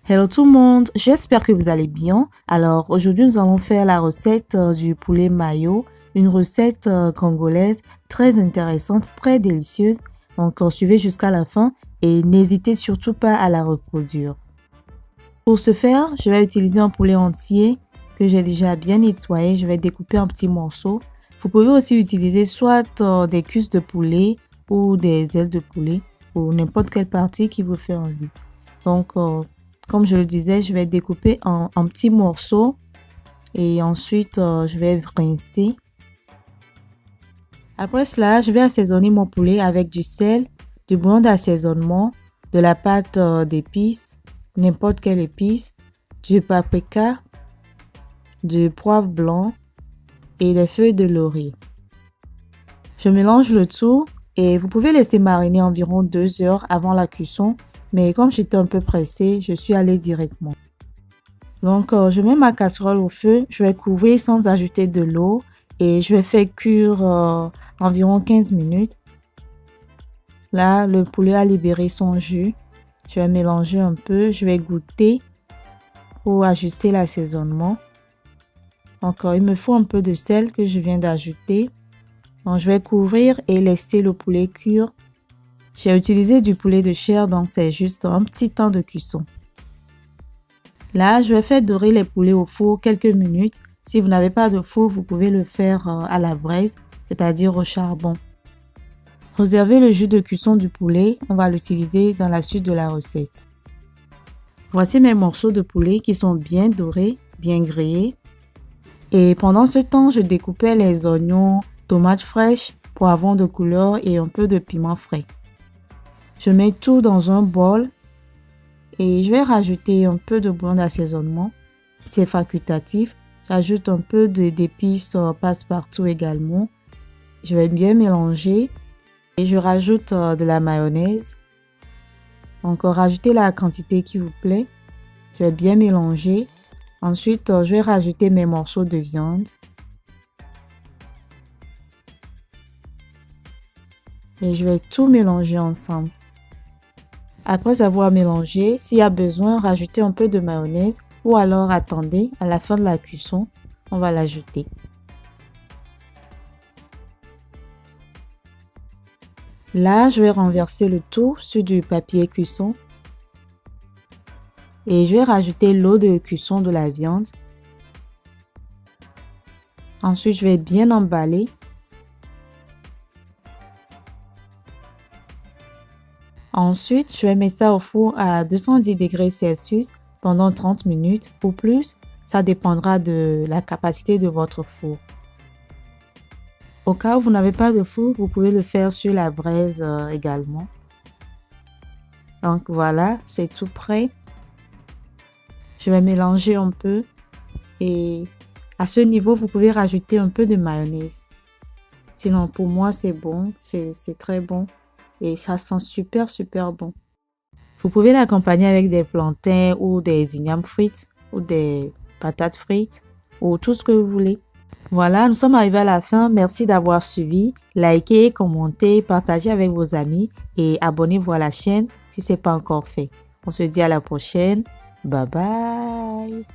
Hello tout le monde, j'espère que vous allez bien. Alors aujourd'hui nous allons faire la recette du poulet mayo, une recette congolaise très intéressante, très délicieuse. Donc suivez jusqu'à la fin et n'hésitez surtout pas à la reproduire. Pour ce faire, je vais utiliser un poulet entier que j'ai déjà bien nettoyé. Je vais découper en petits morceaux. Vous pouvez aussi utiliser soit des cuisses de poulet ou des ailes de poulet ou n'importe quelle partie qui vous fait envie. Donc comme je le disais, je vais découper en petits morceaux et ensuite je vais rincer. Après cela, je vais assaisonner mon poulet avec du sel, du bouillon d'assaisonnement, de la pâte d'épices, n'importe quelle épice, du paprika, du poivre blanc et des feuilles de laurier. Je mélange le tout et vous pouvez laisser mariner environ 2 heures avant la cuisson. Mais comme j'étais un peu pressée, je suis allée directement. Donc, je mets ma casserole au feu. Je vais couvrir sans ajouter de l'eau. Et je vais faire cuire environ 15 minutes. Là, le poulet a libéré son jus. Je vais mélanger un peu. Je vais goûter pour ajuster l'assaisonnement. Encore, il me faut un peu de sel que je viens d'ajouter. Donc, je vais couvrir et laisser le poulet cuire. J'ai utilisé du poulet de chair, donc c'est juste un petit temps de cuisson. Là, je vais faire dorer les poulets au four quelques minutes. Si vous n'avez pas de four, vous pouvez le faire à la braise, c'est-à-dire au charbon. Réservez le jus de cuisson du poulet, on va l'utiliser dans la suite de la recette. Voici mes morceaux de poulet qui sont bien dorés, bien grillés. Et pendant ce temps, je découpais les oignons, tomates fraîches, poivrons de couleur et un peu de piment frais. Je mets tout dans un bol et je vais rajouter un peu de bouillon d'assaisonnement. C'est facultatif. J'ajoute un peu d'épices passe-partout également. Je vais bien mélanger et je rajoute de la mayonnaise. Encore rajoutez la quantité qui vous plaît. Je vais bien mélanger. Ensuite, je vais rajouter mes morceaux de viande. Et je vais tout mélanger ensemble. Après avoir mélangé, s'il y a besoin, rajoutez un peu de mayonnaise ou alors attendez, à la fin de la cuisson, on va l'ajouter. Là, je vais renverser le tout sur du papier cuisson et je vais rajouter l'eau de cuisson de la viande. Ensuite, je vais bien emballer. Ensuite, je vais mettre ça au four à 210 degrés Celsius pendant 30 minutes ou plus. Ça dépendra de la capacité de votre four. Au cas où vous n'avez pas de four, vous pouvez le faire sur la braise également. Donc voilà, c'est tout prêt. Je vais mélanger un peu et à ce niveau, vous pouvez rajouter un peu de mayonnaise. Sinon, pour moi, c'est bon, c'est très bon. Et ça sent super bon. Vous pouvez l'accompagner avec des plantains ou des ignames frites ou des patates frites ou tout ce que vous voulez. Voilà, nous sommes arrivés à la fin. Merci d'avoir suivi. Likez, commentez, partagez avec vos amis et abonnez-vous à la chaîne si ce n'est pas encore fait. On se dit à la prochaine. Bye bye.